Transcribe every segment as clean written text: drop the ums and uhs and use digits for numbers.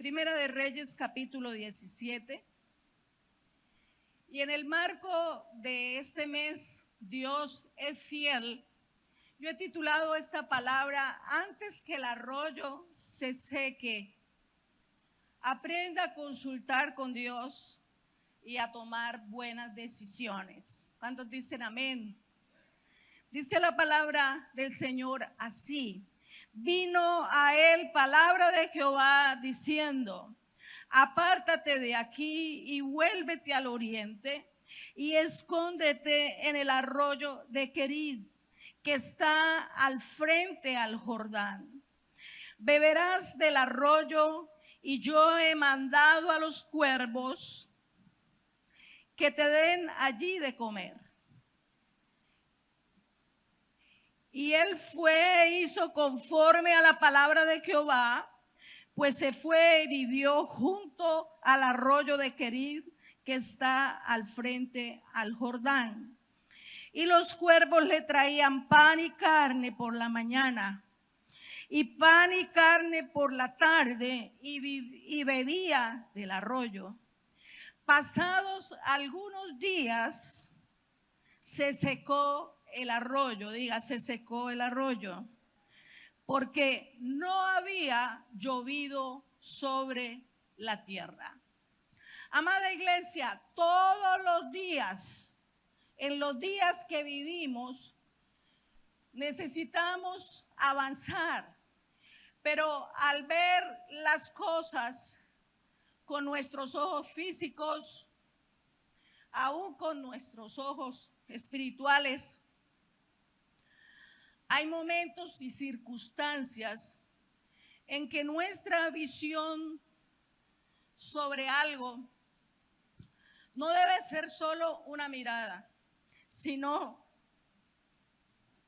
Primera de Reyes, capítulo 17. Y en el marco de este mes, Dios es fiel, yo he titulado esta palabra, antes que el arroyo se seque, aprenda a consultar con Dios y a tomar buenas decisiones. ¿Cuántos dicen amén? Dice la palabra del Señor así: vino a él palabra de Jehová diciendo: apártate de aquí y vuélvete al oriente y escóndete en el arroyo de Querid, que está al frente al Jordán. Beberás del arroyo, y yo he mandado a los cuervos que te den allí de comer. Y él fue e hizo conforme a la palabra de Jehová, pues se fue y vivió junto al arroyo de Querid, que está al frente al Jordán. Y los cuervos le traían pan y carne por la mañana, y pan y carne por la tarde, y bebía del arroyo. Pasados algunos días, se secó el arroyo, diga, se secó el arroyo, porque no había llovido sobre la tierra. Amada iglesia, todos los días, en los días que vivimos, necesitamos avanzar, pero al ver las cosas con nuestros ojos físicos, aún con nuestros ojos espirituales, hay momentos y circunstancias en que nuestra visión sobre algo no debe ser solo una mirada, sino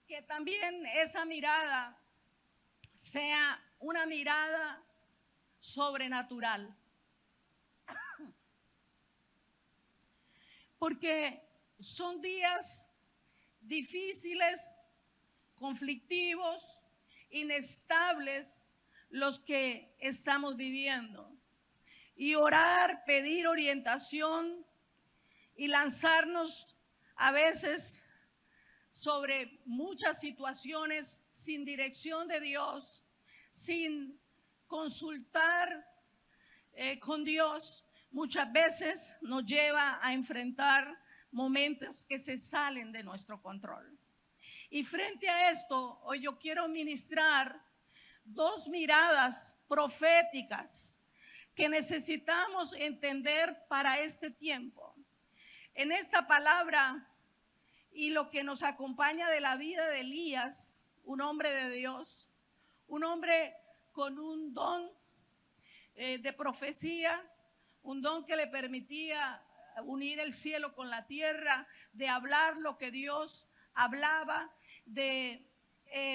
que también esa mirada sea una mirada sobrenatural. Porque son días difíciles, conflictivos, inestables los que estamos viviendo. Y orar, pedir orientación y lanzarnos a veces sobre muchas situaciones sin dirección de Dios, sin consultar con Dios, muchas veces nos lleva a enfrentar momentos que se salen de nuestro control. Y frente a esto, hoy yo quiero ministrar dos miradas proféticas que necesitamos entender para este tiempo. En esta palabra y lo que nos acompaña de la vida de Elías, un hombre de Dios, un hombre con un don de profecía, un don que le permitía unir el cielo con la tierra, de hablar lo que Dios hablaba, de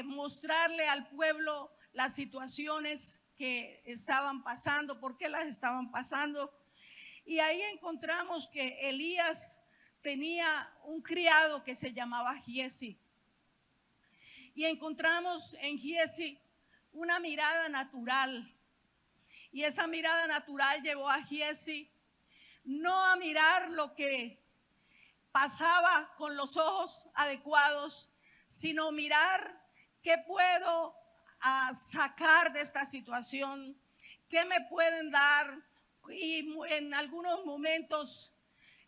mostrarle al pueblo las situaciones que estaban pasando, por qué las estaban pasando. Y ahí encontramos que Elías tenía un criado que se llamaba Giezi. Y encontramos en Giezi una mirada natural. Y esa mirada natural llevó a Giezi no a mirar lo que pasaba con los ojos adecuados, sino mirar qué puedo sacar de esta situación, qué me pueden dar. Y en algunos momentos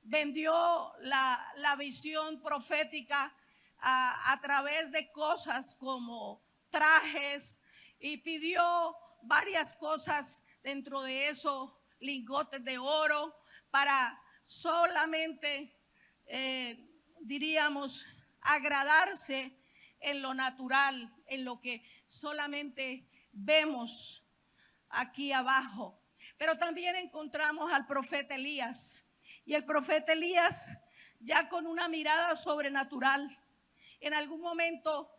vendió la visión profética a través de cosas como trajes, y pidió varias cosas, dentro de eso lingotes de oro, para solamente diríamos agradarse en lo natural, en lo que solamente vemos aquí abajo. Pero también encontramos al profeta Elías, y el profeta Elías ya con una mirada sobrenatural. En algún momento,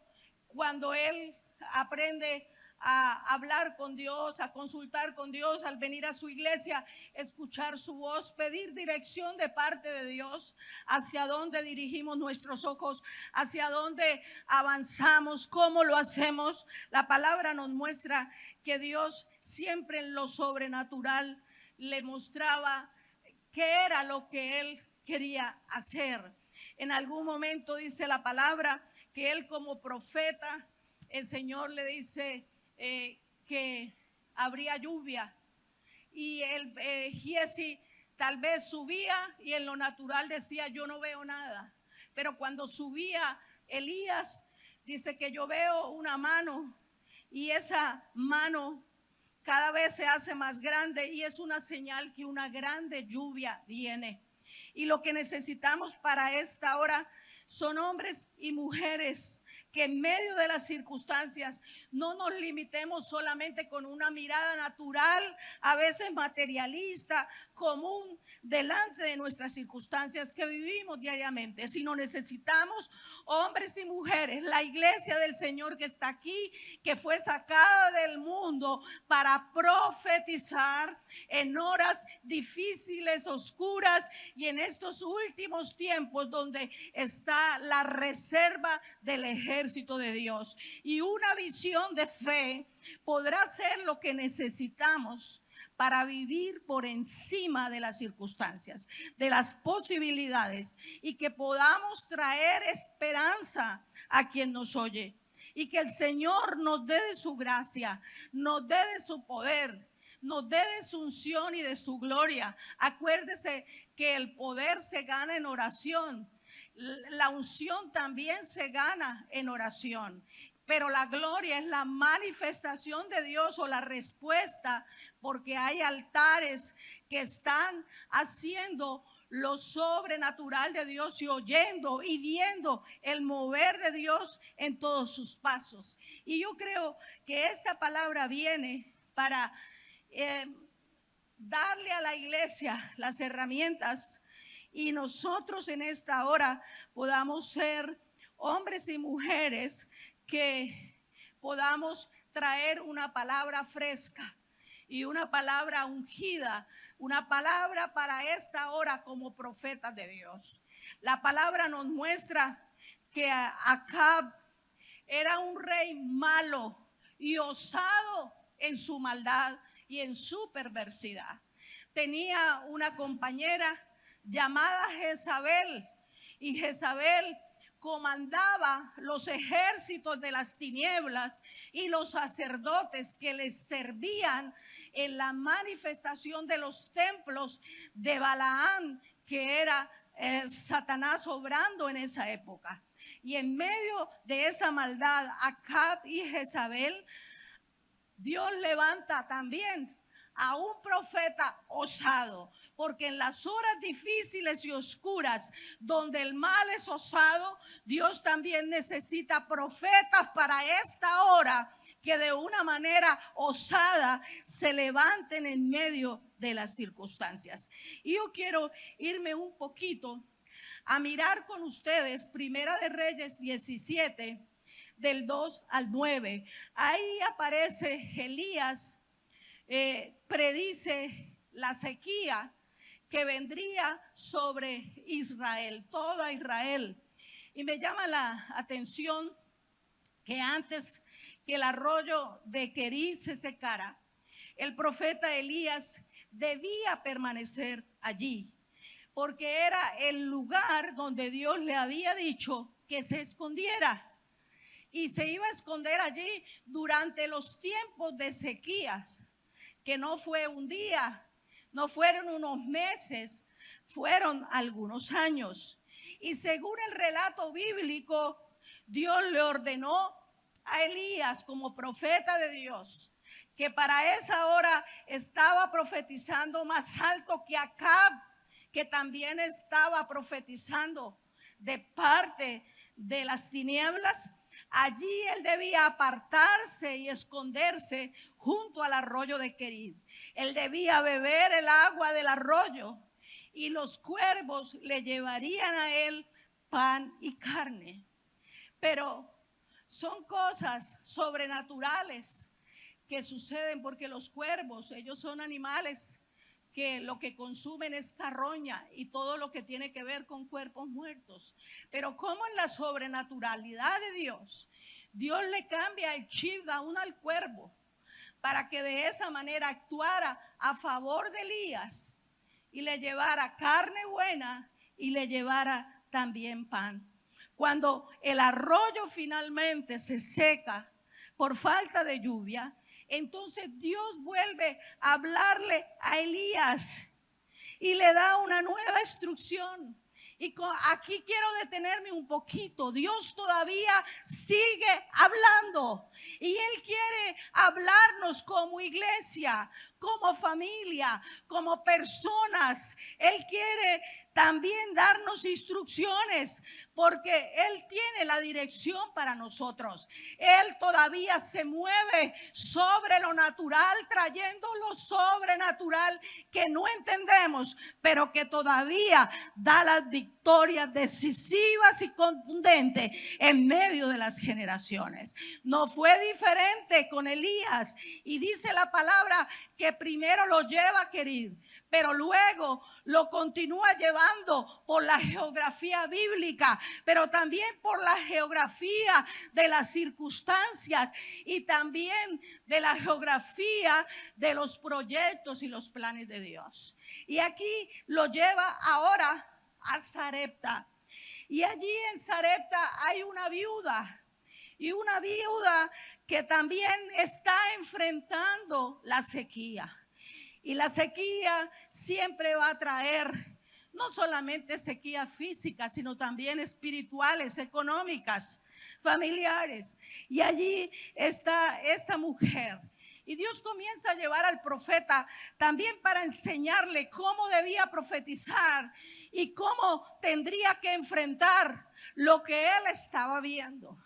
cuando él aprende a hablar con Dios, a consultar con Dios, al venir a su iglesia, escuchar su voz, pedir dirección de parte de Dios, hacia dónde dirigimos nuestros ojos, hacia dónde avanzamos, cómo lo hacemos. La palabra nos muestra que Dios siempre en lo sobrenatural le mostraba qué era lo que él quería hacer. En algún momento dice la palabra que él como profeta, el Señor le dice que habría lluvia, y el Giesi tal vez subía y en lo natural decía yo no veo nada, pero cuando subía Elías dice que yo veo una mano, y esa mano cada vez se hace más grande y es una señal que una grande lluvia viene. Y lo que necesitamos para esta hora son hombres y mujeres que en medio de las circunstancias no nos limitemos solamente con una mirada natural, a veces materialista, común, delante de nuestras circunstancias que vivimos diariamente, sino necesitamos hombres y mujeres, la iglesia del Señor que está aquí, que fue sacada del mundo para profetizar en horas difíciles, oscuras, y en estos últimos tiempos donde está la reserva del ejército de Dios. Y una visión de fe podrá ser lo que necesitamos para vivir por encima de las circunstancias, de las posibilidades, y que podamos traer esperanza a quien nos oye, y que el Señor nos dé de su gracia, nos dé de su poder, nos dé de su unción y de su gloria. Acuérdese que el poder se gana en oración, la unción también se gana en oración, pero la gloria es la manifestación de Dios o la respuesta, porque hay altares que están haciendo lo sobrenatural de Dios y oyendo y viendo el mover de Dios en todos sus pasos. Y yo creo que esta palabra viene para darle a la iglesia las herramientas, y nosotros en esta hora podamos ser hombres y mujeres que podamos traer una palabra fresca y una palabra ungida, una palabra para esta hora como profetas de Dios. La palabra nos muestra que Acab era un rey malo y osado en su maldad y en su perversidad. Tenía una compañera llamada Jezabel, y Jezabel comandaba los ejércitos de las tinieblas y los sacerdotes que les servían en la manifestación de los templos de Balaam, que era Satanás obrando en esa época. Y en medio de esa maldad, Acab y Jezabel, Dios levanta también a un profeta osado, porque en las horas difíciles y oscuras donde el mal es osado, Dios también necesita profetas para esta hora que de una manera osada se levanten en medio de las circunstancias. Y yo quiero irme un poquito a mirar con ustedes Primera de Reyes 17, del 2 al 9. Ahí aparece Elías, predice la sequía que vendría sobre Israel, toda Israel. Y me llama la atención que antes que el arroyo de Querí se secara, el profeta Elías debía permanecer allí, porque era el lugar donde Dios le había dicho que se escondiera. Y se iba a esconder allí durante los tiempos de sequías, que no fue un día, no fueron unos meses, fueron algunos años. Y según el relato bíblico, Dios le ordenó a Elías como profeta de Dios que para esa hora estaba profetizando más alto que Acab, que también estaba profetizando de parte de las tinieblas. Allí él debía apartarse y esconderse junto al arroyo de Querid. Él debía beber el agua del arroyo y los cuervos le llevarían a él pan y carne. Pero son cosas sobrenaturales que suceden porque los cuervos, ellos son animales que lo que consumen es carroña y todo lo que tiene que ver con cuerpos muertos. Pero como en la sobrenaturalidad de Dios, Dios le cambia el chip aún al cuervo para que de esa manera actuara a favor de Elías y le llevara carne buena y le llevara también pan. Cuando el arroyo finalmente se seca por falta de lluvia, entonces Dios vuelve a hablarle a Elías y le da una nueva instrucción. Y aquí quiero detenerme un poquito. Dios todavía sigue hablando y Él quiere hablarnos como iglesia, como familia, como personas. Él quiere también darnos instrucciones porque Él tiene la dirección para nosotros. Él todavía se mueve sobre lo natural, trayendo lo sobrenatural que no entendemos, pero que todavía da las victorias decisivas y contundentes en medio de las generaciones. No fue diferente con Elías, y dice la palabra que primero lo lleva a Querid, pero luego lo continúa llevando por la geografía bíblica, pero también por la geografía de las circunstancias y también de la geografía de los proyectos y los planes de Dios. Y aquí lo lleva ahora a Sarepta. Y allí en Sarepta hay una viuda, y una viuda que también está enfrentando la sequía. Y la sequía siempre va a traer no solamente sequía física, sino también espirituales, económicas, familiares. Y allí está esta mujer. Y Dios comienza a llevar al profeta también para enseñarle cómo debía profetizar y cómo tendría que enfrentar lo que él estaba viendo.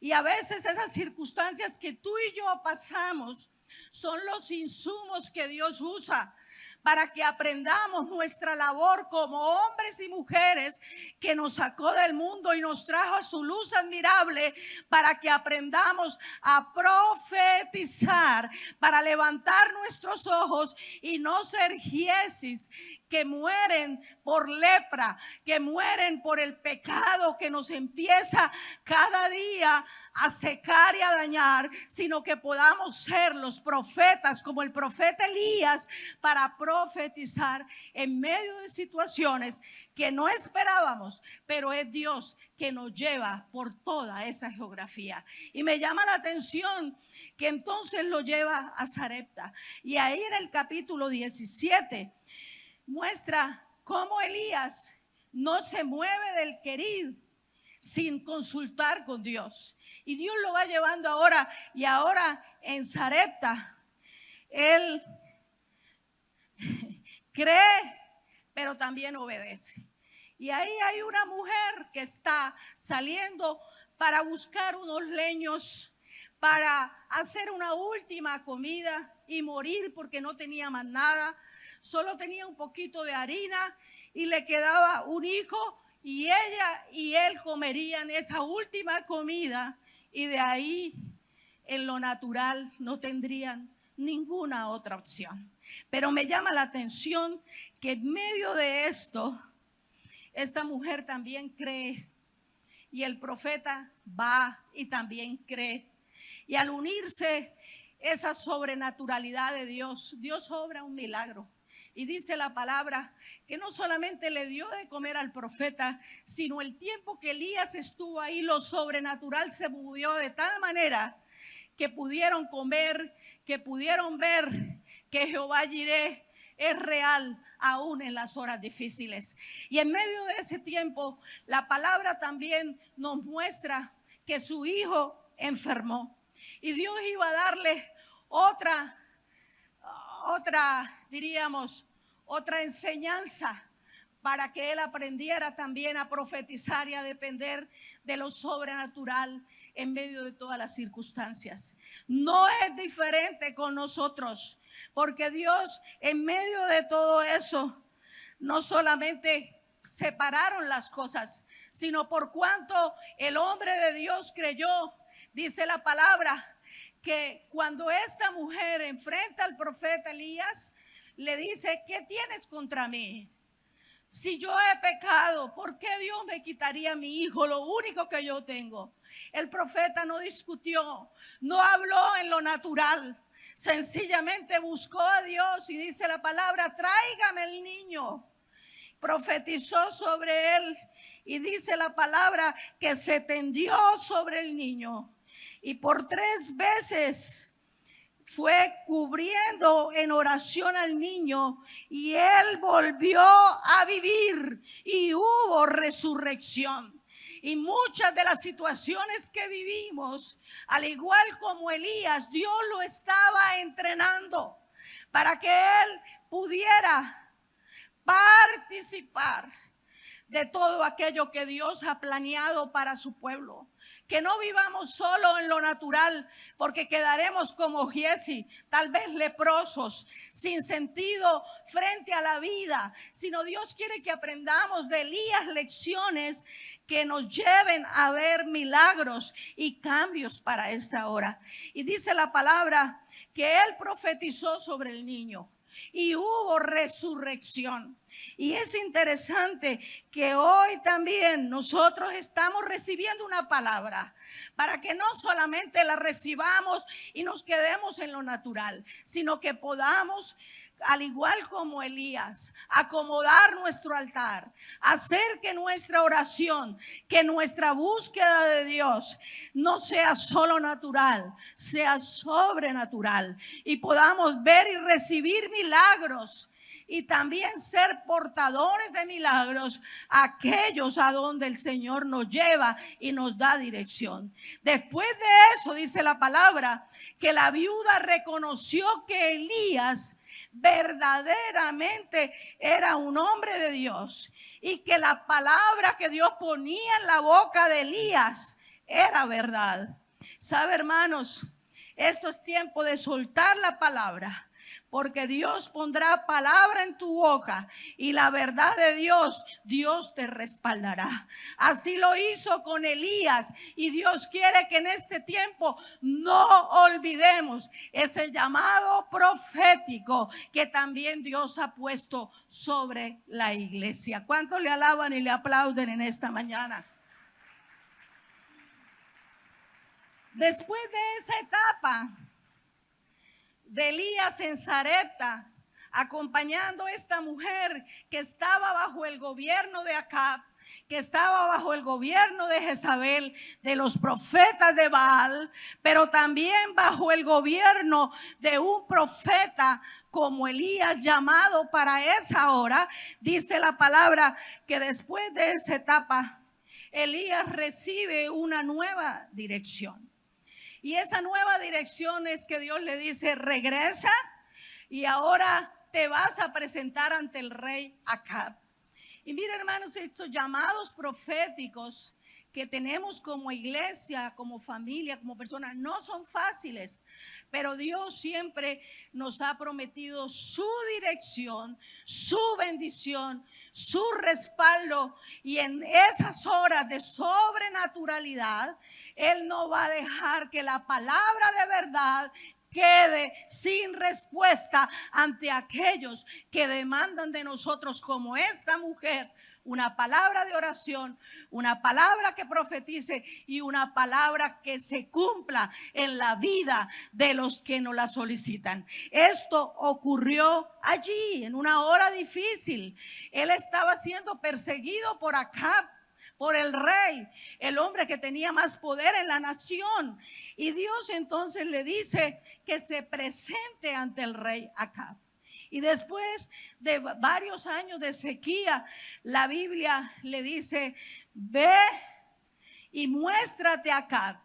Y a veces esas circunstancias que tú y yo pasamos son los insumos que Dios usa para que aprendamos nuestra labor como hombres y mujeres que nos sacó del mundo y nos trajo a su luz admirable, para que aprendamos a profetizar, para levantar nuestros ojos y no ser giesis que mueren por lepra, que mueren por el pecado que nos empieza cada día a secar y a dañar, sino que podamos ser los profetas como el profeta Elías, para profetizar en medio de situaciones que no esperábamos, pero es Dios que nos lleva por toda esa geografía. Y me llama la atención que entonces lo lleva a Sarepta, y ahí en el capítulo 17 muestra cómo Elías no se mueve del Querid sin consultar con Dios. Y Dios lo va llevando ahora, y ahora en Sarepta él cree, pero también obedece. Y ahí hay una mujer que está saliendo para buscar unos leños para hacer una última comida y morir, porque no tenía más nada. Solo tenía un poquito de harina y le quedaba un hijo, y ella y él comerían esa última comida, y de ahí en lo natural no tendrían ninguna otra opción. Pero me llama la atención que en medio de esto, esta mujer también cree, y el profeta va y también cree. Y al unirse esa sobrenaturalidad de Dios, Dios obra un milagro. Y dice la palabra que no solamente le dio de comer al profeta, sino el tiempo que Elías estuvo ahí, lo sobrenatural se movió de tal manera que pudieron comer, que pudieron ver que Jehová Jireh es real aún en las horas difíciles. Y en medio de ese tiempo, la palabra también nos muestra que su hijo enfermó, y Dios iba a darle otra, diríamos, otra enseñanza, para que él aprendiera también a profetizar y a depender de lo sobrenatural en medio de todas las circunstancias. No es diferente con nosotros, porque Dios en medio de todo eso no solamente separaron las cosas, sino por cuanto el hombre de Dios creyó, dice la palabra, que cuando esta mujer enfrenta al profeta Elías, le dice: ¿qué tienes contra mí? Si yo he pecado, ¿por qué Dios me quitaría a mi hijo, lo único que yo tengo? El profeta no discutió, no habló en lo natural, sencillamente buscó a Dios y dice la palabra: tráigame el niño. Profetizó sobre él y dice la palabra que se tendió sobre el niño y por 3 veces fue cubriendo en oración al niño y él volvió a vivir y hubo resurrección. Y muchas de las situaciones que vivimos, al igual como Elías, Dios lo estaba entrenando para que él pudiera participar de todo aquello que Dios ha planeado para su pueblo. Que no vivamos solo en lo natural, porque quedaremos como Giezi, tal vez leprosos, sin sentido frente a la vida, sino Dios quiere que aprendamos de Elías lecciones que nos lleven a ver milagros y cambios para esta hora. Y dice la palabra que él profetizó sobre el niño y hubo resurrección. Y es interesante que hoy también nosotros estamos recibiendo una palabra para que no solamente la recibamos y nos quedemos en lo natural, sino que podamos, al igual como Elías, acomodar nuestro altar, hacer que nuestra oración, que nuestra búsqueda de Dios no sea solo natural, sea sobrenatural y podamos ver y recibir milagros. Y también ser portadores de milagros, aquellos a donde el Señor nos lleva y nos da dirección. Después de eso dice la palabra que la viuda reconoció que Elías verdaderamente era un hombre de Dios y que la palabra que Dios ponía en la boca de Elías era verdad. ¿Sabe, hermanos? Esto es tiempo de soltar la palabra, porque Dios pondrá palabra en tu boca y la verdad de Dios, Dios te respaldará. Así lo hizo con Elías y Dios quiere que en este tiempo no olvidemos ese llamado profético que también Dios ha puesto sobre la iglesia. ¿Cuántos le alaban y le aplauden en esta mañana? Después de esa etapa de Elías en Sarepta, acompañando a esta mujer que estaba bajo el gobierno de Acab, que estaba bajo el gobierno de Jezabel, de los profetas de Baal, pero también bajo el gobierno de un profeta como Elías, llamado para esa hora. Dice la palabra que después de esa etapa, Elías recibe una nueva dirección. Y esa nueva dirección es que Dios le dice: regresa y ahora te vas a presentar ante el rey Acab. Y mire, hermanos, estos llamados proféticos que tenemos como iglesia, como familia, como personas, no son fáciles, pero Dios siempre nos ha prometido su dirección, su bendición, su respaldo, y en esas horas de sobrenaturalidad Él no va a dejar que la palabra de verdad quede sin respuesta ante aquellos que demandan de nosotros, como esta mujer, una palabra de oración, una palabra que profetice y una palabra que se cumpla en la vida de los que nos la solicitan. Esto ocurrió allí en una hora difícil. Él estaba siendo perseguido por Acab, por el rey, el hombre que tenía más poder en la nación. Y Dios entonces le dice que se presente ante el rey Acab. Y después de varios años de sequía, la Biblia le dice: ve y muéstrate a Acab,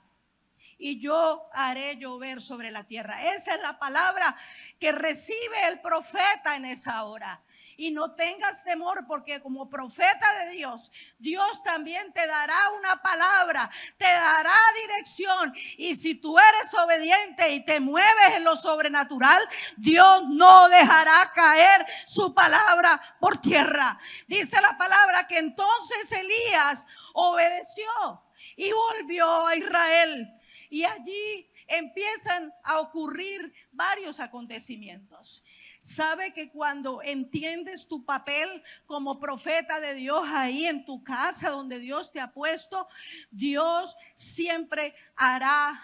y yo haré llover sobre la tierra. Esa es la palabra que recibe el profeta en esa hora. Y no tengas temor, porque como profeta de Dios, Dios también te dará una palabra, te dará dirección. Y si tú eres obediente y te mueves en lo sobrenatural, Dios no dejará caer su palabra por tierra. Dice la palabra que entonces Elías obedeció y volvió a Israel. Y allí empiezan a ocurrir varios acontecimientos. Sabe que cuando entiendes tu papel como profeta de Dios ahí en tu casa donde Dios te ha puesto, Dios siempre hará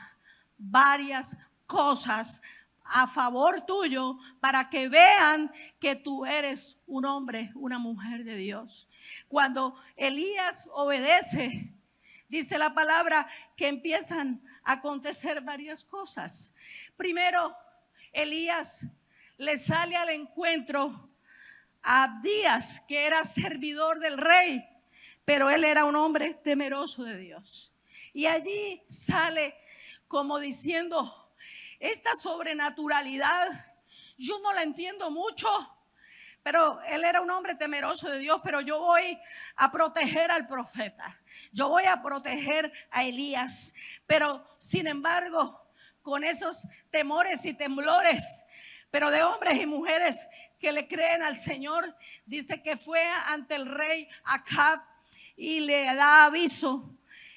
varias cosas a favor tuyo para que vean que tú eres un hombre, una mujer de Dios. Cuando Elías obedece, dice la palabra que empiezan a acontecer varias cosas. Primero, Elías le sale al encuentro a Abdías, que era servidor del rey, pero él era un hombre temeroso de Dios. Y allí sale como diciendo, esta sobrenaturalidad, yo no la entiendo mucho, pero él era un hombre temeroso de Dios, pero yo voy a proteger al profeta, yo voy a proteger a Elías. Pero sin embargo, con esos temores y temblores, pero de hombres y mujeres que le creen al Señor, dice que fue ante el rey Acab y le da aviso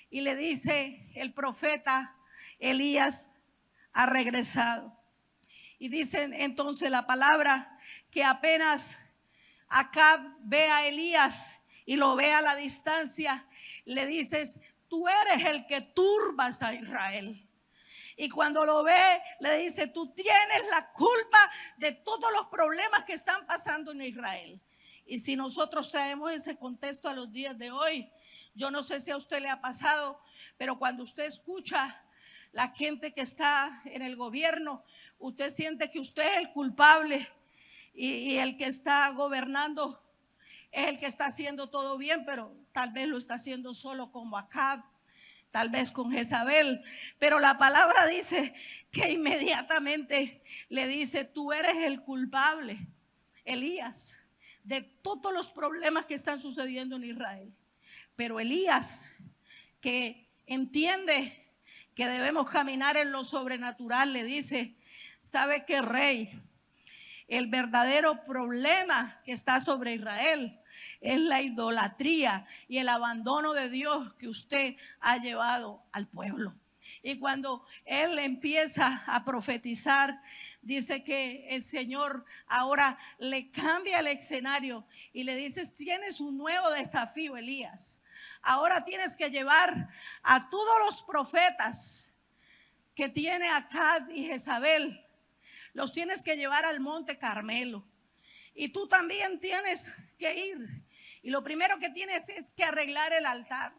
y le dice, el profeta Elías ha regresado. Y dice entonces la palabra que apenas Acab ve a Elías y lo ve a la distancia, le dices, tú eres el que turbas a Israel. Y cuando lo ve, le dice, tú tienes la culpa de todos los problemas que están pasando en Israel. Y si nosotros traemos ese contexto a los días de hoy, yo no sé si a usted le ha pasado, pero cuando usted escucha la gente que está en el gobierno, usted siente que usted es el culpable y el que está gobernando es el que está haciendo todo bien, pero tal vez lo está haciendo solo como Acab, tal vez con Jezabel. Pero la palabra dice que inmediatamente le dice, tú eres el culpable, Elías, de todos los problemas que están sucediendo en Israel. Pero Elías, que entiende que debemos caminar en lo sobrenatural, le dice, ¿sabe qué, rey? El verdadero problema que está sobre Israel es la idolatría y el abandono de Dios que usted ha llevado al pueblo. Y cuando él empieza a profetizar, dice que el Señor ahora le cambia el escenario y le dice, tienes un nuevo desafío, Elías. Ahora tienes que llevar a todos los profetas que tiene Acab y Jezabel, los tienes que llevar al monte Carmelo. Y tú también tienes que ir. Y lo primero que tienes es que arreglar el altar.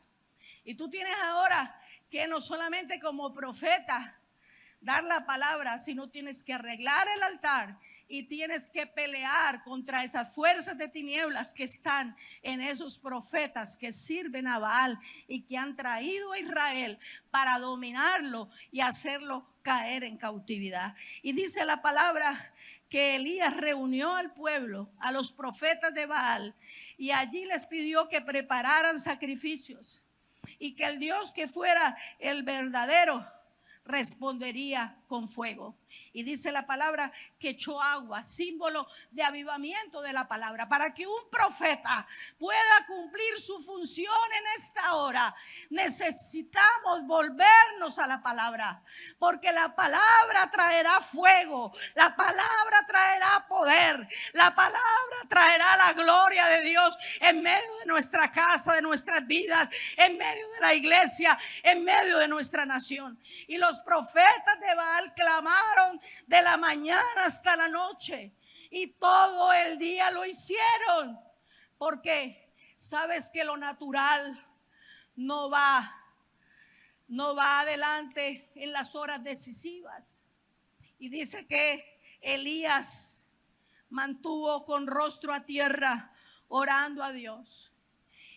Y tú tienes ahora que no solamente como profeta dar la palabra, sino tienes que arreglar el altar y tienes que pelear contra esas fuerzas de tinieblas que están en esos profetas que sirven a Baal y que han traído a Israel para dominarlo y hacerlo caer en cautividad. Y dice la palabra que Elías reunió al pueblo, a los profetas de Baal, y allí les pidió que prepararan sacrificios y que el Dios que fuera el verdadero respondería con fuego. Y dice la palabra que echó agua, símbolo de avivamiento de la palabra. Para que un profeta pueda cumplir su función en esta hora, necesitamos volvernos a la palabra, porque la palabra traerá fuego, la palabra traerá poder, la palabra traerá la gloria de Dios en medio de nuestra casa, de nuestras vidas, en medio de la iglesia, en medio de nuestra nación. Y los profetas de Baal clamaron de la mañana hasta la noche y todo el día lo hicieron, porque sabes que lo natural no va adelante en las horas decisivas. Y dice que Elías mantuvo con rostro a tierra orando a Dios,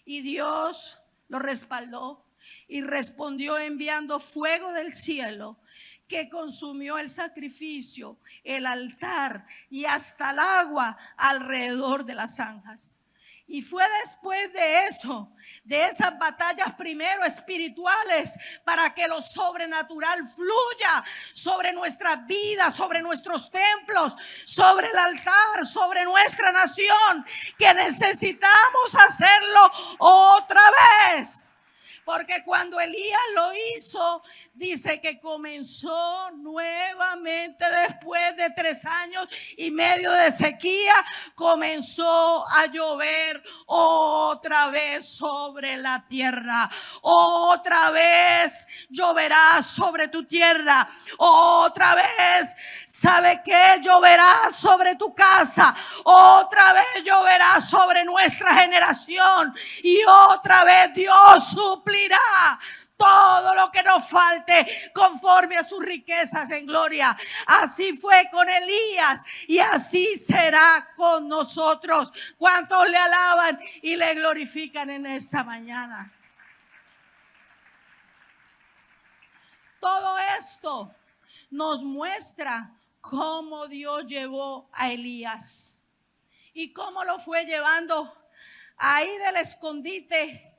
y Dios lo respaldó y respondió enviando fuego del cielo que consumió el sacrificio, el altar y hasta el agua alrededor de las zanjas. Y fue después de eso, de esas batallas primero espirituales, para que lo sobrenatural fluya sobre nuestras vidas, sobre nuestros templos, sobre el altar, sobre nuestra nación, que necesitamos hacerlo otra vez. Porque cuando Elías lo hizo, dice que comenzó nuevamente después de 3 años y medio de sequía, comenzó a llover otra vez sobre la tierra. Otra vez lloverá sobre tu tierra. Otra vez, ¿sabe qué? Lloverá sobre tu casa. Otra vez lloverá sobre nuestra generación. Y otra vez Dios suplirá todo lo que nos falte conforme a sus riquezas en gloria. Así fue con Elías y así será con nosotros. ¿Cuántos le alaban y le glorifican en esta mañana? Todo esto nos muestra cómo Dios llevó a Elías y cómo lo fue llevando ahí del escondite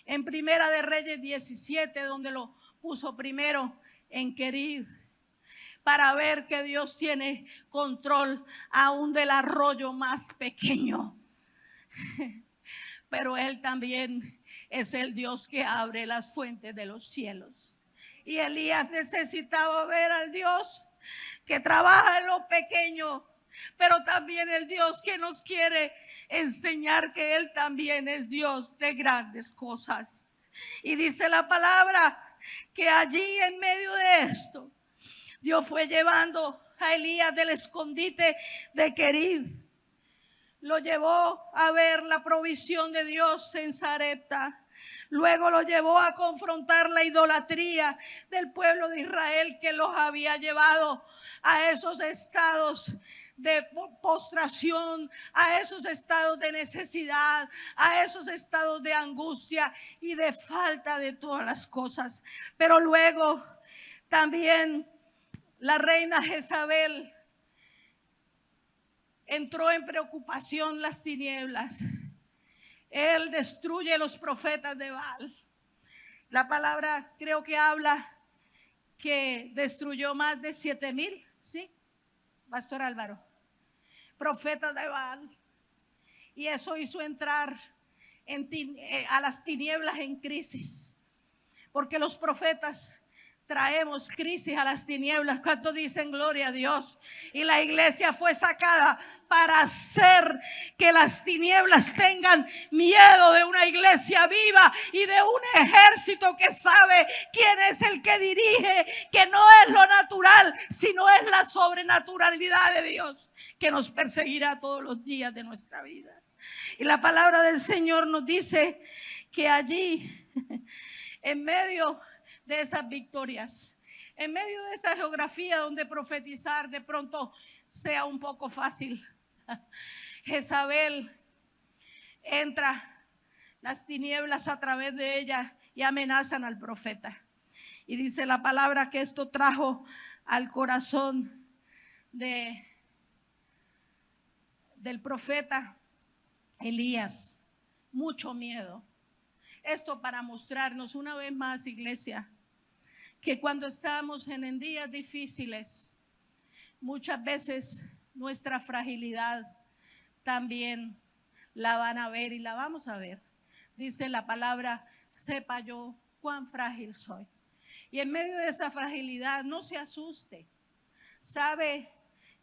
en Primera de Reyes 17, donde lo puso primero en Querid, para ver que Dios tiene control aún del arroyo más pequeño. Pero Él también es el Dios que abre las fuentes de los cielos. Y Elías necesitaba ver al Dios que trabaja en lo pequeño, pero también el Dios que nos quiere enseñar que Él también es Dios de grandes cosas. Y dice la palabra que allí en medio de esto, Dios fue llevando a Elías del escondite de Querid. Lo llevó a ver la provisión de Dios en Sarepta. Luego lo llevó a confrontar la idolatría del pueblo de Israel que los había llevado a esos estados de postración, a esos estados de necesidad, a esos estados de angustia y de falta de todas las cosas. Pero luego también la reina Jezabel entró en preocupación, las tinieblas. Él destruye los profetas de Baal. La palabra creo que habla que destruyó más de 7,000, ¿sí? Pastor Álvaro, profetas de Baal. Y eso hizo entrar a las tinieblas en crisis. Porque los profetas traemos crisis a las tinieblas. ¿Cuántos dicen gloria a Dios? Y la iglesia fue sacada para hacer que las tinieblas tengan miedo de una iglesia viva y de un ejército que sabe quién es el que dirige, que no es lo natural, sino es la sobrenaturalidad de Dios que nos perseguirá todos los días de nuestra vida. Y la palabra del Señor nos dice que allí, en medio de esas victorias, en medio de esa geografía donde profetizar de pronto sea un poco fácil, Jezabel entra, las tinieblas a través de ella y amenazan al profeta. Y dice la palabra que esto trajo al corazón del profeta Elías mucho miedo. Esto para mostrarnos una vez más, iglesia, que cuando estamos en días difíciles, muchas veces nuestra fragilidad también la van a ver y la vamos a ver. Dice la palabra, sepa yo cuán frágil soy. Y en medio de esa fragilidad, no se asuste. Sabe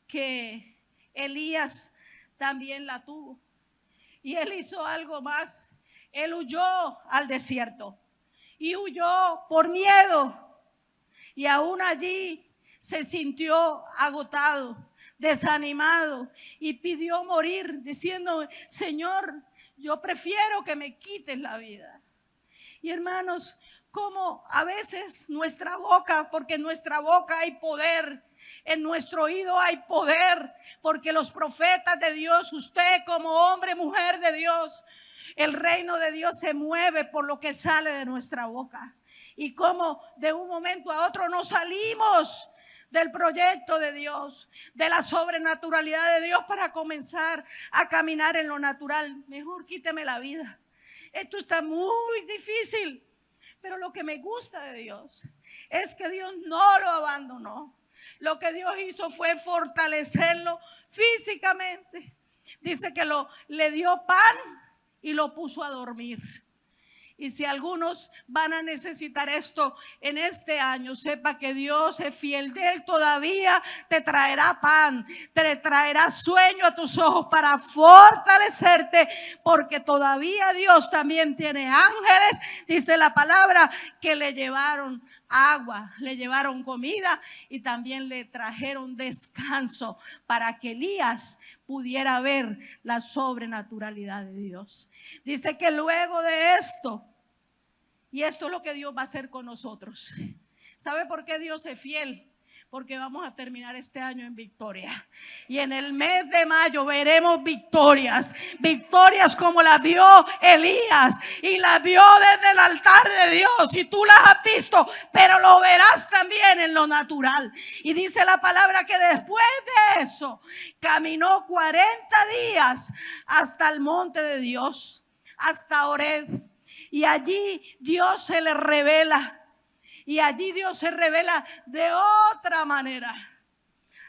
que Elías también la tuvo. Y él hizo algo más. Él huyó al desierto y huyó por miedo. Y aún allí se sintió agotado, desanimado y pidió morir, diciendo, Señor, yo prefiero que me quites la vida. Y hermanos, como a veces nuestra boca, porque en nuestra boca hay poder, en nuestro oído hay poder, porque los profetas de Dios, usted como hombre, mujer de Dios, el reino de Dios se mueve por lo que sale de nuestra boca. Y como de un momento a otro nos salimos del proyecto de Dios, de la sobrenaturalidad de Dios para comenzar a caminar en lo natural. Mejor quíteme la vida. Esto está muy difícil. Pero lo que me gusta de Dios es que Dios no lo abandonó. Lo que Dios hizo fue fortalecerlo físicamente. Dice que le dio pan y lo puso a dormir. Y si algunos van a necesitar esto en este año, sepa que Dios es fiel. De Él todavía te traerá pan, te traerá sueño a tus ojos para fortalecerte, porque todavía Dios también tiene ángeles, dice la palabra, que le llevaron agua, le llevaron comida y también le trajeron descanso para que Elías pudiera ver la sobrenaturalidad de Dios. Dice que luego de esto, y esto es lo que Dios va a hacer con nosotros. ¿Sabe por qué Dios es fiel? Porque vamos a terminar este año en victoria. Y en el mes de mayo veremos victorias. Victorias como las vio Elías. Y las vio desde el altar de Dios. Y tú las has visto, pero lo verás también en lo natural. Y dice la palabra que después de eso, caminó 40 días hasta el monte de Dios, hasta Horeb. Y allí Dios se le revela. Y allí Dios se revela de otra manera.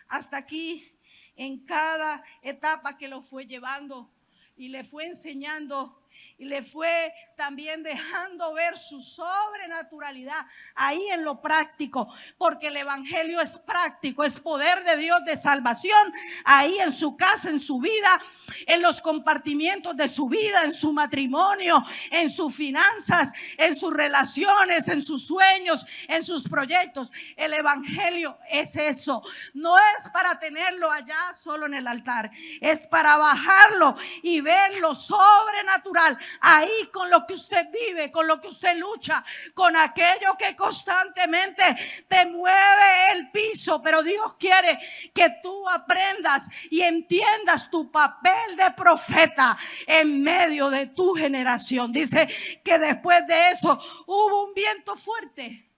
Hasta aquí, en cada etapa que lo fue llevando y le fue enseñando y le fue también dejando ver su sobrenaturalidad ahí en lo práctico, porque el evangelio es práctico, es poder de Dios de salvación ahí en su casa, en su vida, en los compartimientos de su vida, en su matrimonio, en sus finanzas, en sus relaciones, en sus sueños, en sus proyectos. El evangelio es eso. No es para tenerlo allá solo en el altar, es para bajarlo y ver lo sobrenatural ahí con lo que usted vive, con lo que usted lucha, con aquello que constantemente te mueve el piso. Pero Dios quiere que tú aprendas y entiendas tu papel de profeta en medio de tu generación. Dice que después de eso hubo un viento fuerte,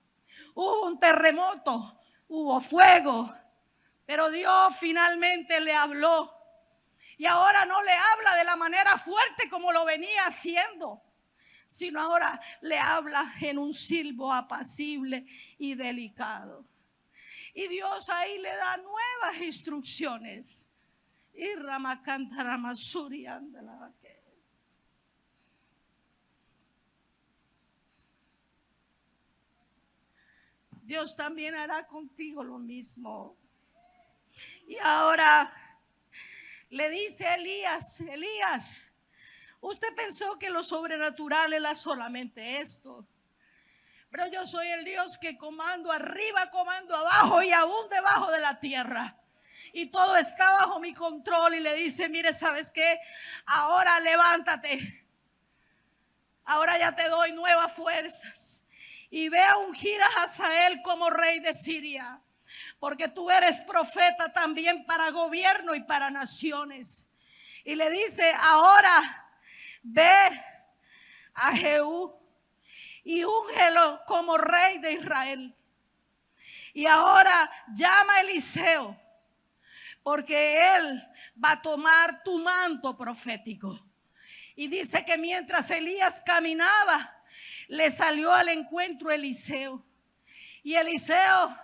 hubo un terremoto, hubo fuego, pero Dios finalmente le habló. Y ahora no le habla de la manera fuerte como lo venía haciendo, sino ahora le habla en un silbo apacible y delicado. Y Dios ahí le da nuevas instrucciones. Y Ramacantaramazuri anda. Dios también hará contigo lo mismo. Y ahora le dice a Elías: Elías, usted pensó que lo sobrenatural era solamente esto, pero yo soy el Dios que comando arriba, comando abajo y aún debajo de la tierra. Y todo está bajo mi control. Y le dice: mire, ¿sabes qué? Ahora levántate. Ahora ya te doy nuevas fuerzas. Y ve a ungir a Hazael como rey de Siria, porque tú eres profeta también para gobierno y para naciones. Y le dice: ahora ve a Jehú y úngelo como rey de Israel. Y ahora llama a Eliseo, porque él va a tomar tu manto profético. Y dice que mientras Elías caminaba, le salió al encuentro Eliseo. Y Eliseo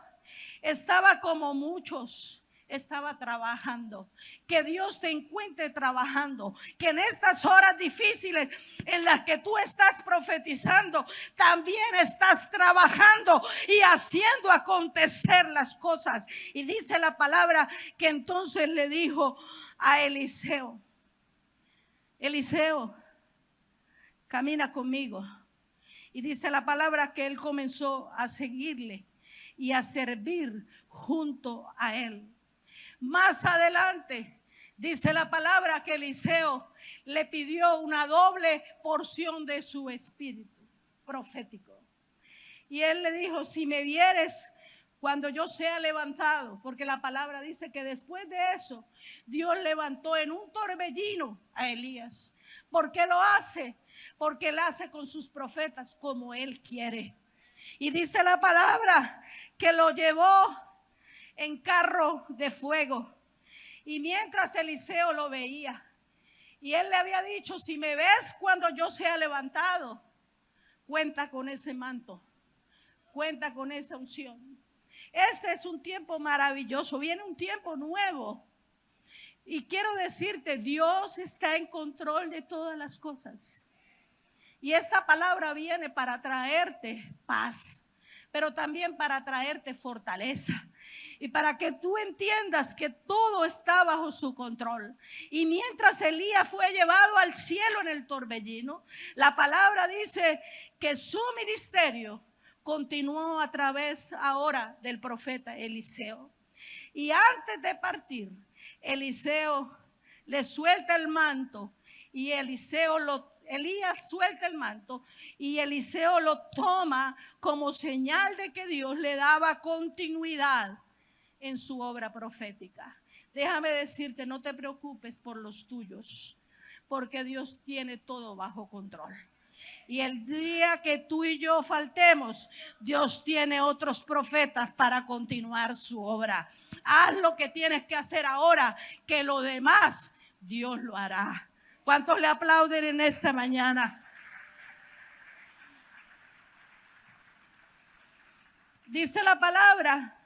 estaba como muchos, estaba trabajando. Que Dios te encuentre trabajando. Que en estas horas difíciles en las que tú estás profetizando, también estás trabajando y haciendo acontecer las cosas. Y dice la palabra que entonces le dijo a Eliseo: Eliseo, camina conmigo. Y dice la palabra que él comenzó a seguirle y a servir junto a él. Más adelante dice la palabra que Eliseo le pidió una doble porción de su espíritu profético. Y él le dijo: si me vieres cuando yo sea levantado, porque la palabra dice que después de eso Dios levantó en un torbellino a Elías. ¿Por qué lo hace? Porque él hace con sus profetas como él quiere. Y dice la palabra que lo llevó en carro de fuego. Y mientras Eliseo lo veía, y él le había dicho: si me ves cuando yo sea levantado, cuenta con ese manto, cuenta con esa unción. Este es un tiempo maravilloso, viene un tiempo nuevo. Y quiero decirte, Dios está en control de todas las cosas. Y esta palabra viene para traerte paz, pero también para traerte fortaleza. Y para que tú entiendas que todo está bajo su control. Y mientras Elías fue llevado al cielo en el torbellino, la palabra dice que su ministerio continuó a través ahora del profeta Eliseo. Y antes de partir, Eliseo le suelta el manto y Elías suelta el manto y Eliseo lo toma como señal de que Dios le daba continuidad en su obra profética. Déjame decirte, no te preocupes por los tuyos, porque Dios tiene todo bajo control. Y el día que tú y yo faltemos, Dios tiene otros profetas para continuar su obra. Haz lo que tienes que hacer ahora, que lo demás Dios lo hará. ¿Cuántos le aplauden en esta mañana? Dice la palabra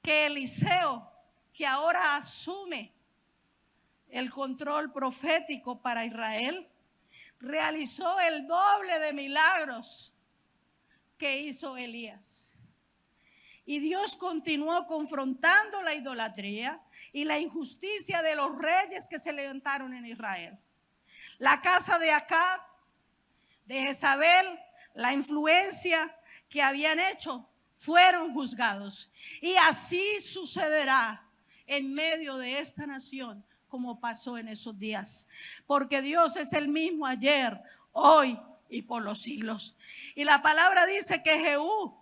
que Eliseo, que ahora asume el control profético para Israel, realizó el doble de milagros que hizo Elías. Y Dios continuó confrontando la idolatría y la injusticia de los reyes que se levantaron en Israel. La casa de Acab, de Jezabel, la influencia que habían hecho, fueron juzgados. Y así sucederá en medio de esta nación, como pasó en esos días. Porque Dios es el mismo ayer, hoy y por los siglos. Y la palabra dice que Jehú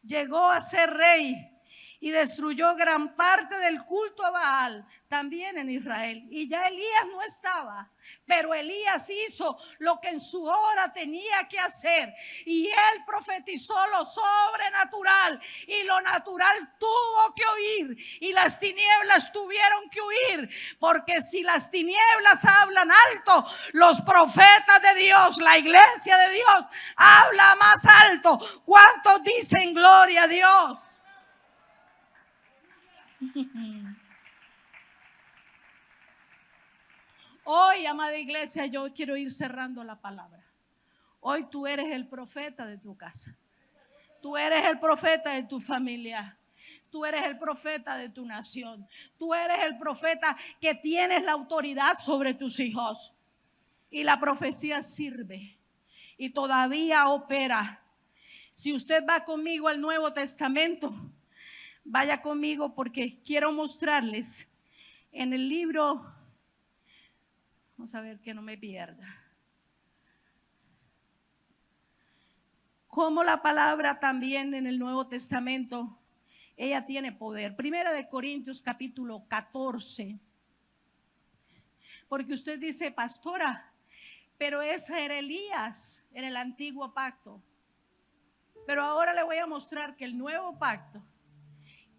llegó a ser rey y destruyó gran parte del culto a Baal también en Israel. Y ya Elías no estaba, pero Elías hizo lo que en su hora tenía que hacer. Y él profetizó lo sobrenatural y lo natural tuvo que oír y las tinieblas tuvieron que huir. Porque si las tinieblas hablan alto, los profetas de Dios, la iglesia de Dios, habla más alto. ¿Cuántos dicen gloria a Dios? Hoy, amada iglesia, yo quiero ir cerrando la palabra. Hoy tú eres el profeta de tu casa. Tú eres el profeta de tu familia. Tú eres el profeta de tu nación. Tú eres el profeta que tienes la autoridad sobre tus hijos. Y la profecía sirve y todavía opera. Si usted va conmigo al Nuevo Testamento, vaya conmigo porque quiero mostrarles en el libro, vamos a ver que no me pierda, cómo la palabra también en el Nuevo Testamento, ella tiene poder. Primera de Corintios capítulo 14. Porque usted dice, pastora, pero ese era Elías en el antiguo pacto. Pero ahora le voy a mostrar que el nuevo pacto,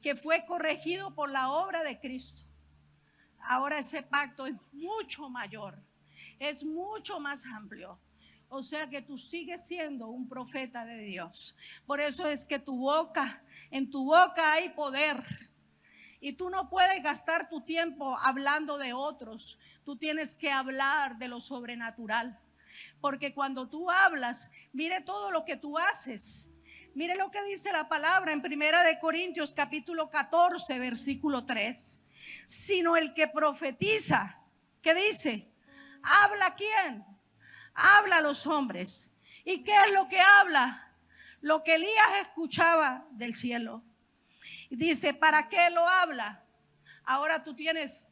que fue corregido por la obra de Cristo, ahora ese pacto es mucho mayor, es mucho más amplio. O sea que tú sigues siendo un profeta de Dios. Por eso es que en tu boca hay poder. Y tú no puedes gastar tu tiempo hablando de otros. Tú tienes que hablar de lo sobrenatural. Porque cuando tú hablas, mire todo lo que tú haces. Mire lo que dice la palabra en Primera de Corintios capítulo 14, versículo 3. Sino el que profetiza, ¿qué dice? ¿Habla quién? Habla a los hombres. ¿Y qué es lo que habla? Lo que Elías escuchaba del cielo. Y dice, ¿para qué lo habla? Ahora tú tienes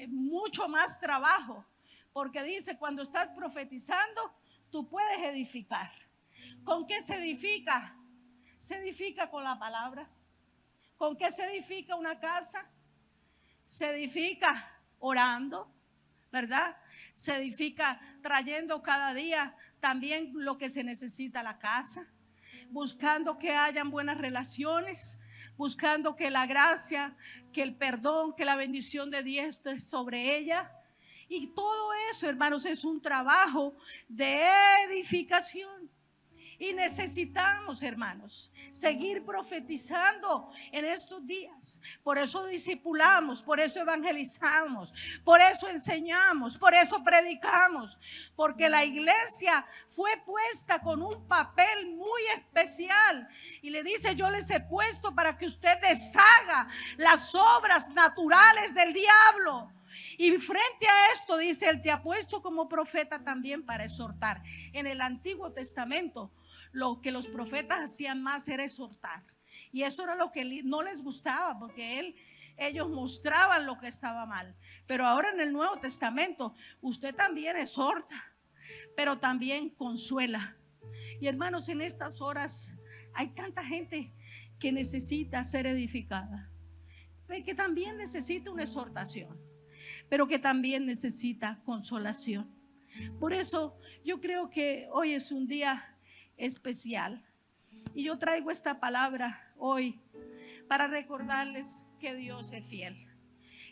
mucho más trabajo. Porque dice, cuando estás profetizando, tú puedes edificar. ¿Con qué se edifica? Se edifica con la palabra. ¿Con qué se edifica una casa? Se edifica orando, ¿verdad? Se edifica trayendo cada día también lo que se necesita a la casa, buscando que hayan buenas relaciones, buscando que la gracia, que el perdón, que la bendición de Dios esté sobre ella. Y todo eso, hermanos, es un trabajo de edificación. Y necesitamos, hermanos, seguir profetizando en estos días. Por eso discipulamos, por eso evangelizamos, por eso enseñamos, por eso predicamos. Porque la iglesia fue puesta con un papel muy especial. Y le dice: yo les he puesto para que usted deshaga las obras naturales del diablo. Y frente a esto dice: él te ha puesto como profeta también para exhortar. En el Antiguo Testamento lo que los profetas hacían más era exhortar. Y eso era lo que no les gustaba, porque ellos mostraban lo que estaba mal. Pero ahora en el Nuevo Testamento usted también exhorta, pero también consuela. Y hermanos, en estas horas hay tanta gente que necesita ser edificada, que también necesita una exhortación, pero que también necesita consolación. Por eso yo creo que hoy es un día especial. Y yo traigo esta palabra hoy para recordarles que Dios es fiel,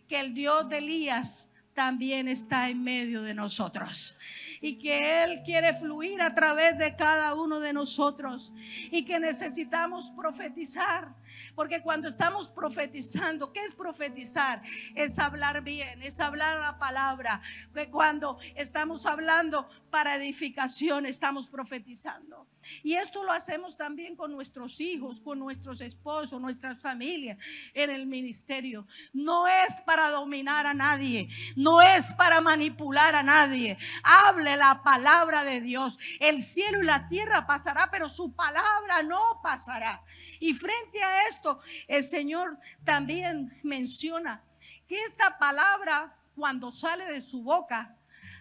que el Dios de Elías también está en medio de nosotros, y que Él quiere fluir a través de cada uno de nosotros, y que necesitamos profetizar. Porque cuando estamos profetizando, ¿qué es profetizar? Es hablar bien, es hablar la palabra. Que cuando estamos hablando para edificación, estamos profetizando. Y esto lo hacemos también con nuestros hijos, con nuestros esposos, nuestras familias, en el ministerio. No es para dominar a nadie, no es para manipular a nadie. Hable la palabra de Dios. El cielo y la tierra pasará, pero su palabra no pasará. Y frente a esto, el Señor también menciona que esta palabra, cuando sale de su boca,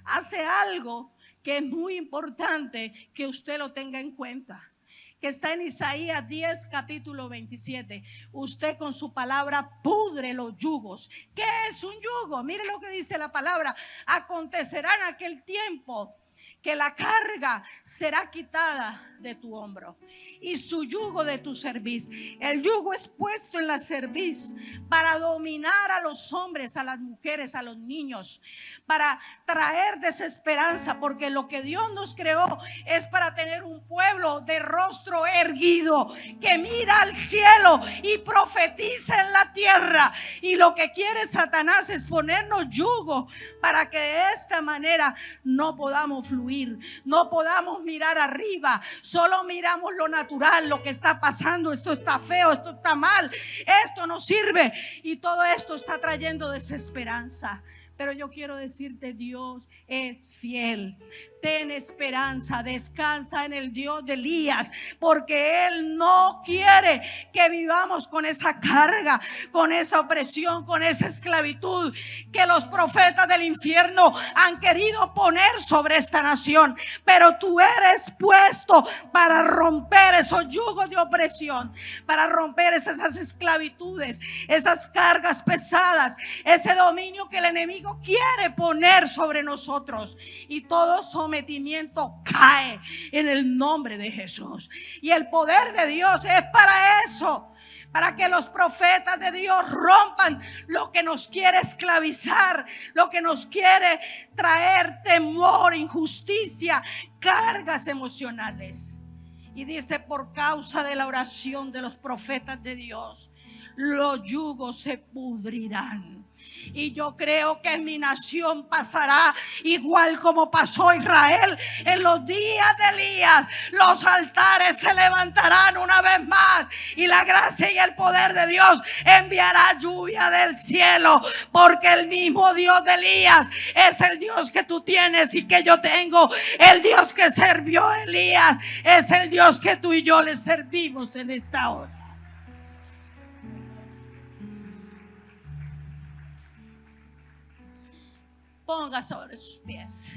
hace algo que es muy importante que usted lo tenga en cuenta, que está en Isaías 10, capítulo 27. Usted con su palabra pudre los yugos. ¿Qué es un yugo? Mire lo que dice la palabra: acontecerá en aquel tiempo que la carga será quitada de tu hombro y su yugo de tu cerviz. El yugo es puesto en la cerviz para dominar a los hombres, a las mujeres, a los niños, para traer desesperanza, porque lo que Dios nos creó es para tener un pueblo de rostro erguido, que mira al cielo y profetiza en la tierra. Y lo que quiere Satanás es ponernos yugo para que de esta manera no podamos fluir, no podamos mirar arriba, solo miramos lo natural, lo que está pasando. Esto está feo, esto está mal, esto no sirve, y todo esto está trayendo desesperanza. Pero yo quiero decirte: Dios es fiel. Ten esperanza, descansa en el Dios de Elías, porque Él no quiere que vivamos con esa carga, con esa opresión, con esa esclavitud que los profetas del infierno han querido poner sobre esta nación. Pero tú eres puesto para romper esos yugos de opresión, para romper esas esclavitudes, esas cargas pesadas, ese dominio que el enemigo quiere poner sobre nosotros. Y todo sometimiento cae en el nombre de Jesús. Y el poder de Dios es para eso, para que los profetas de Dios rompan lo que nos quiere esclavizar, lo que nos quiere traer temor, injusticia, cargas emocionales. Y dice: por causa de la oración de los profetas de Dios, los yugos se pudrirán. Y yo creo que en mi nación pasará igual como pasó Israel en los días de Elías. Los altares se levantarán una vez más, y la gracia y el poder de Dios enviará lluvia del cielo, porque el mismo Dios de Elías es el Dios que tú tienes y que yo tengo. El Dios que sirvió a Elías es el Dios que tú y yo le servimos en esta hora. Ponga sobre sus pies.